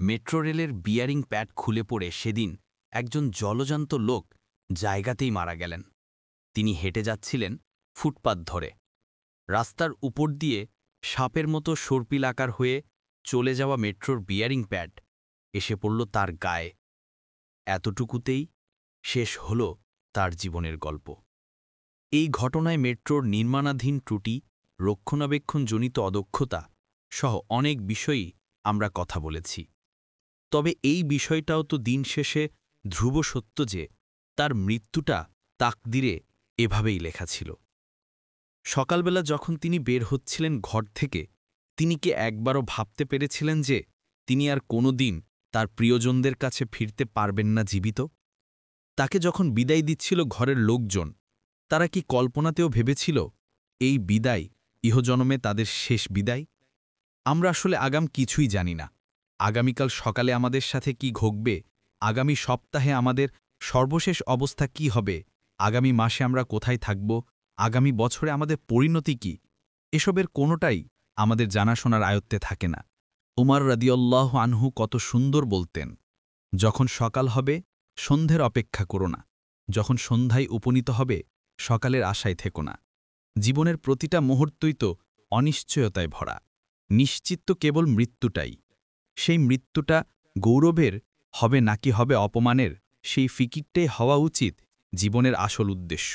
Metro রেলের bearing pad খুলে পড়ে সেদিন একজন জলজান্ত লোক জায়গাতেই মারা গেলেন। তিনি হেঁটে যাচ্ছিলেন ফুটপাত ধরে। রাস্তার উপর দিয়ে সাপের মতো সর্পিলাকার হয়ে চলে যাওয়া মেট্রোর বিয়ারিং প্যাড এসে পড়ল তার গায়ে। এতটুকুতেই শেষ হল তার জীবনের গল্প। এই ঘটনায় মেট্রোর নির্মাণাধীন ত্রুটি, রক্ষণাবেক্ষণজনিত অদক্ষতা সহ অনেক বিষয়ই আমরা কথা বলেছি। তবে এই বিষয়টাও তো দিন শেষে ধ্রুব সত্য যে তার মৃত্যুটা তাকদিরে এভাবেই লেখা ছিল। সকালবেলা যখন তিনি বের হচ্ছিলেন ঘর থেকে, তিনি কি একবারও ভাবতে পেরেছিলেন যে তিনি আর কোনো দিন তার প্রিয়জনদের কাছে ফিরতে পারবেন না জীবিত? তাকে যখন বিদায় দিচ্ছিল ঘরের লোকজন, তারা কি কল্পনাতেও ভেবেছিল এই বিদায় ইহজনমে তাদের শেষ বিদায়? আমরা আসলে আগাম কিছুই জানি না। আগামীকাল সকালে আমাদের সাথে কি ঘটবে, আগামী সপ্তাহে আমাদের সর্বশেষ অবস্থা কি হবে, আগামী মাসে আমরা কোথায় থাকব, আগামী বছরে আমাদের পরিণতি কি, এসবের কোনোটাই আমাদের জানাশোনার আয়ত্তে থাকে না। উমর রাদিয়াল্লাহু আনহু কত সুন্দর বলতেন, যখন সকাল হবে সন্ধ্যের অপেক্ষা করো না, যখন সন্ধ্যায় উপনীত হবে সকালের আশায় থেকো না। জীবনের প্রতিটা মুহূর্তই তো অনিশ্চয়তায় ভরা। নিশ্চিত তো কেবল মৃত্যুটাই। সেই মৃত্যুটা গৌরবের হবে নাকি হবে অপমানের, সেই ফিকিরটাই হওয়া উচিত জীবনের আসল উদ্দেশ্য।